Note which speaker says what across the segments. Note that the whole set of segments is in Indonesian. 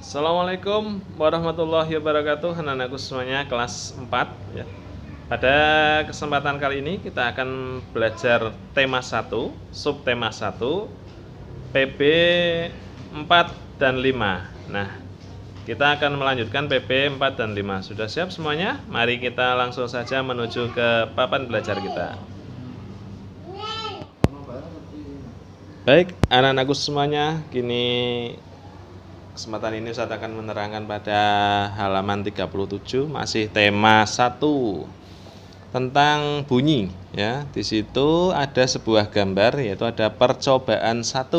Speaker 1: Assalamualaikum warahmatullahi wabarakatuh. Anak-anakku semuanya kelas 4 ya. Pada kesempatan kali ini kita akan belajar tema 1, subtema 1, PB 4 dan 5. Nah, kita akan melanjutkan PB 4 dan 5. Sudah siap semuanya? Mari kita langsung saja menuju ke papan belajar kita. Baik, anak-anakku semuanya, kini kesempatan ini saya akan menerangkan pada halaman 37, masih tema 1 tentang bunyi ya. Di situ ada sebuah gambar, yaitu ada percobaan 1.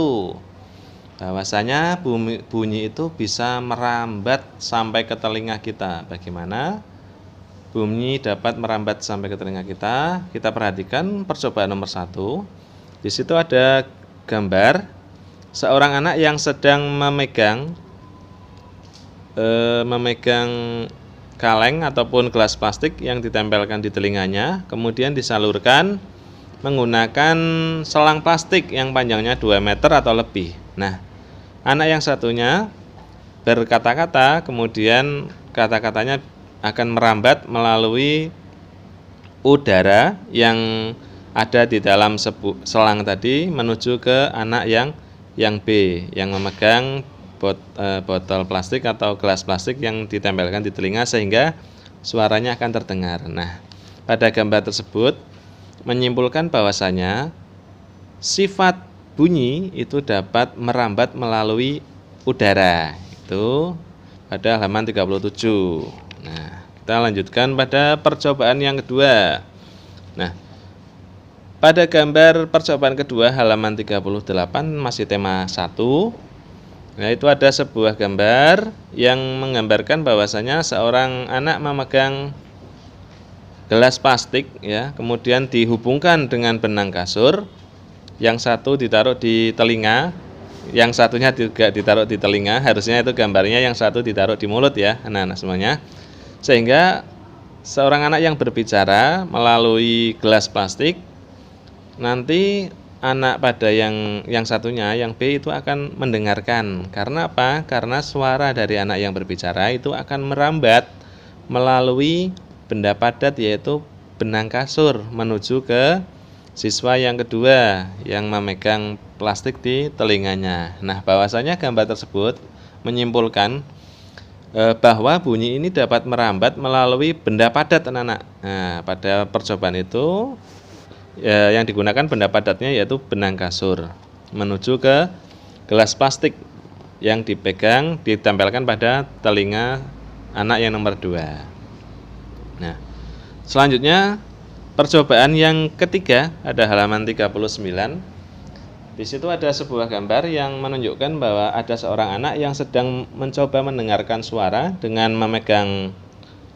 Speaker 1: Bahwasanya bunyi itu bisa merambat sampai ke telinga kita. Bagaimana bunyi dapat merambat sampai ke telinga kita? Kita perhatikan percobaan nomor 1. Di situ ada gambar seorang anak yang sedang memegang kaleng ataupun gelas plastik yang ditempelkan di telinganya, kemudian disalurkan menggunakan selang plastik yang panjangnya 2 meter atau lebih. Nah, anak yang satunya berkata-kata, kemudian kata-katanya akan merambat melalui udara yang ada di dalam selang tadi menuju ke anak yang B, yang memegang botol plastik atau gelas plastik yang ditempelkan di telinga sehingga suaranya akan terdengar. Nah, pada gambar tersebut menyimpulkan bahwasanya sifat bunyi itu dapat merambat melalui udara. Itu pada halaman 37. Nah, kita lanjutkan pada percobaan yang kedua. Nah, pada gambar percobaan kedua halaman 38 masih tema 1. Nah, itu ada sebuah gambar yang menggambarkan bahwasanya seorang anak memegang gelas plastik ya, kemudian dihubungkan dengan benang kasur. Yang satu ditaruh di telinga, yang satunya juga ditaruh di telinga. Harusnya itu gambarnya yang satu ditaruh di mulut ya, anak-anak semuanya. Sehingga seorang anak yang berbicara melalui gelas plastik, nanti anak pada yang satunya, yang B itu akan mendengarkan. Karena apa? Karena suara dari anak yang berbicara itu akan merambat melalui benda padat, yaitu benang kasur, menuju ke siswa yang kedua yang memegang plastik di telinganya. Nah, bahwasanya gambar tersebut menyimpulkan bahwa bunyi ini dapat merambat melalui benda padat, anak-anak. Nah, pada percobaan itu yang digunakan benda padatnya yaitu benang kasur menuju ke gelas plastik yang dipegang, ditempelkan pada telinga anak yang nomor 2. Nah, selanjutnya percobaan yang ketiga ada halaman 39. Di situ ada sebuah gambar yang menunjukkan bahwa ada seorang anak yang sedang mencoba mendengarkan suara dengan memegang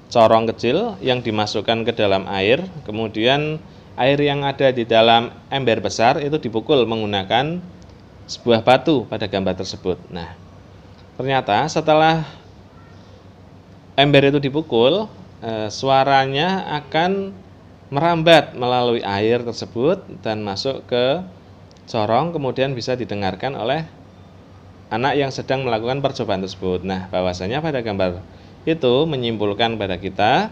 Speaker 1: corong kecil yang dimasukkan ke dalam air, kemudian air yang ada di dalam ember besar itu dipukul menggunakan sebuah batu pada gambar tersebut. Nah, ternyata setelah ember itu dipukul, suaranya akan merambat melalui air tersebut dan masuk ke corong, kemudian bisa didengarkan oleh anak yang sedang melakukan percobaan tersebut. Nah, bahwasanya pada gambar itu menyimpulkan pada kita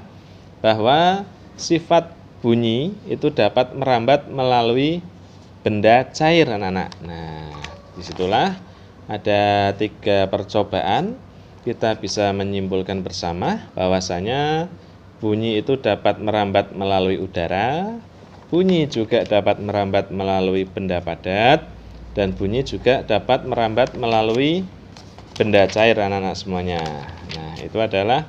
Speaker 1: bahwa sifat bunyi itu dapat merambat melalui benda cair, anak-anak. Nah, disitulah ada 3 percobaan. Kita bisa menyimpulkan bersama bahwasanya bunyi itu dapat merambat melalui udara, bunyi juga dapat merambat melalui benda padat, dan bunyi juga dapat merambat melalui benda cair, anak-anak semuanya. Nah, itu adalah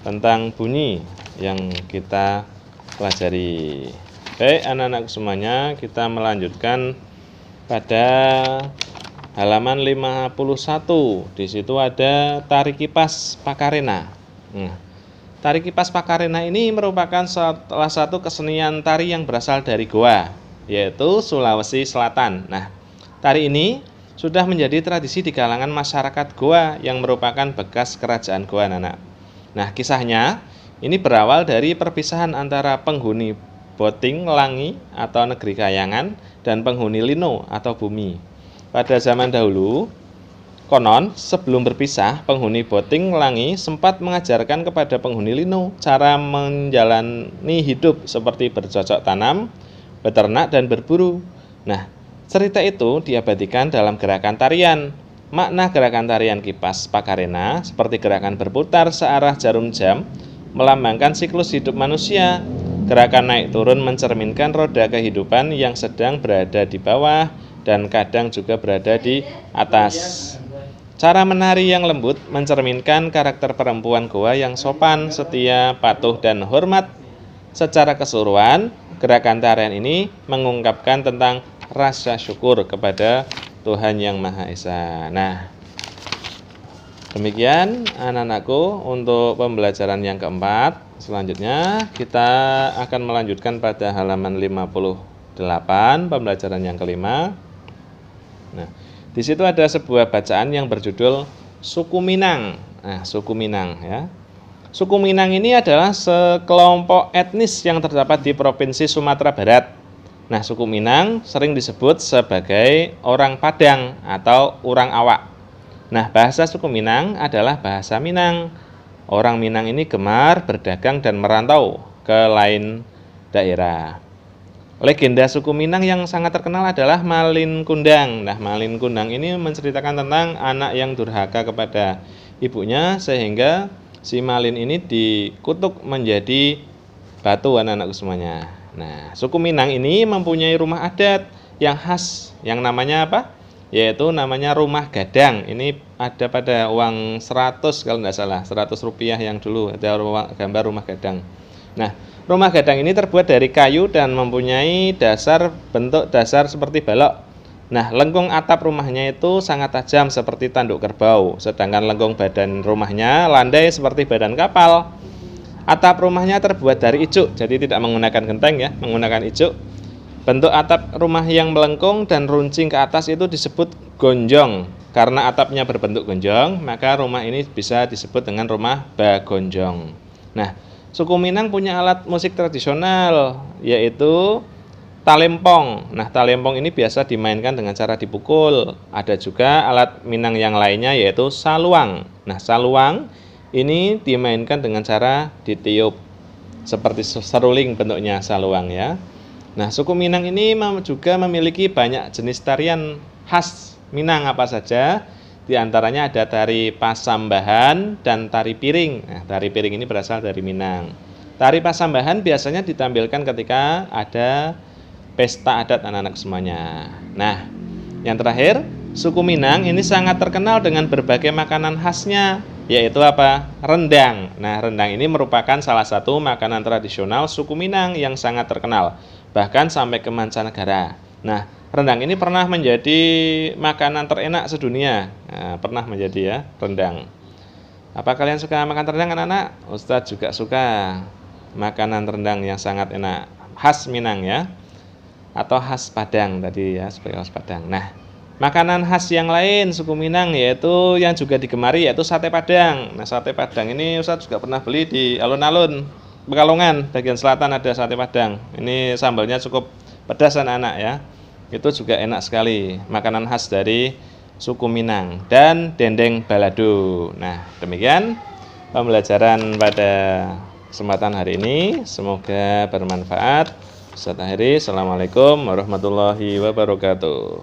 Speaker 1: tentang bunyi yang kita pelajari. Baik, anak-anak semuanya, kita melanjutkan pada halaman 51. Di situ ada tari kipas Pakarena. Nah, tari kipas Pakarena ini merupakan salah satu kesenian tari yang berasal dari Goa, yaitu Sulawesi Selatan. Nah, tari ini sudah menjadi tradisi di kalangan masyarakat Goa yang merupakan bekas kerajaan Goa, anak-anak. Nah, kisahnya ini berawal dari perpisahan antara penghuni Boting Langi atau negeri kayangan dan penghuni Lino atau bumi. Pada zaman dahulu, Konon, sebelum berpisah, penghuni Boting Langi sempat mengajarkan kepada penghuni Lino cara menjalani hidup seperti bercocok tanam, beternak, dan berburu. Nah, cerita itu diabadikan dalam gerakan tarian. Makna gerakan tarian kipas Pakarena seperti gerakan berputar searah jarum jam melambangkan siklus hidup manusia. Gerakan naik turun mencerminkan roda kehidupan yang sedang berada di bawah dan kadang juga berada di atas. Cara menari yang lembut mencerminkan karakter perempuan Goa yang sopan, setia, patuh, dan hormat. Secara keseluruhan, gerakan tarian ini mengungkapkan tentang rasa syukur kepada Tuhan Yang Maha Esa. Nah, demikian anak-anakku untuk pembelajaran yang keempat. Selanjutnya kita akan melanjutkan pada halaman 58, pembelajaran yang kelima. Nah, di situ ada sebuah bacaan yang berjudul Suku Minang. Nah, Suku Minang ya. Suku Minang ini adalah sekelompok etnis yang terdapat di Provinsi Sumatera Barat. Nah, suku Minang sering disebut sebagai orang Padang atau orang Awak. Nah, bahasa suku Minang adalah bahasa Minang. Orang Minang ini gemar berdagang dan merantau ke lain daerah. Legenda suku Minang yang sangat terkenal adalah Malin Kundang. Nah, Malin Kundang ini menceritakan tentang anak yang durhaka kepada ibunya sehingga si Malin ini dikutuk menjadi batu anak-anakku semuanya. Nah, suku Minang ini mempunyai rumah adat yang khas yang namanya apa? Yaitu namanya rumah gadang. Ini ada pada uang 100 kalau tidak salah, 100 rupiah yang dulu ada gambar rumah gadang. Nah, rumah gadang ini terbuat dari kayu dan mempunyai bentuk dasar seperti balok. Nah, lengkung atap rumahnya itu sangat tajam seperti tanduk kerbau, sedangkan lengkung badan rumahnya landai seperti badan kapal. Atap rumahnya terbuat dari ijuk, jadi tidak menggunakan genteng ya, menggunakan ijuk. Bentuk atap rumah yang melengkung dan runcing ke atas itu disebut gonjong. Karena atapnya berbentuk gonjong, maka rumah ini bisa disebut dengan rumah bagonjong. Nah, suku Minang punya alat musik tradisional, yaitu talempong. Nah, talempong ini biasa dimainkan dengan cara dipukul. Ada juga alat Minang yang lainnya, yaitu saluang. Nah, saluang ini dimainkan dengan cara ditiup, seperti seruling bentuknya saluang ya. Nah, suku Minang ini juga memiliki banyak jenis tarian khas Minang apa saja. Di antaranya ada tari Pasambahan dan tari piring. Nah, tari piring ini berasal dari Minang. Tari Pasambahan biasanya ditampilkan ketika ada pesta adat anak-anak semuanya. Nah, yang terakhir, suku Minang ini sangat terkenal dengan berbagai makanan khasnya, yaitu apa? Rendang. Nah, rendang ini merupakan salah satu makanan tradisional suku Minang yang sangat terkenal, bahkan sampai ke mancanegara. Nah, rendang ini pernah menjadi makanan terenak sedunia. Nah, pernah menjadi ya, rendang. Apa kalian suka makan rendang anak-anak? Ustadz juga suka makanan rendang yang sangat enak, khas Minang ya, atau khas Padang tadi ya, sebagai khas Padang. Nah, makanan khas yang lain suku Minang yaitu yang juga digemari yaitu sate Padang. Nah, sate Padang ini Ustadz juga pernah beli di alun-alun Pekalongan, bagian selatan ada sate Padang. Ini sambalnya cukup pedas anak-anak ya. Itu juga enak sekali, makanan khas dari suku Minang. Dan dendeng balado. Nah, demikian pembelajaran pada kesempatan hari ini. Semoga bermanfaat. Saya akhiri. Assalamualaikum warahmatullahi wabarakatuh.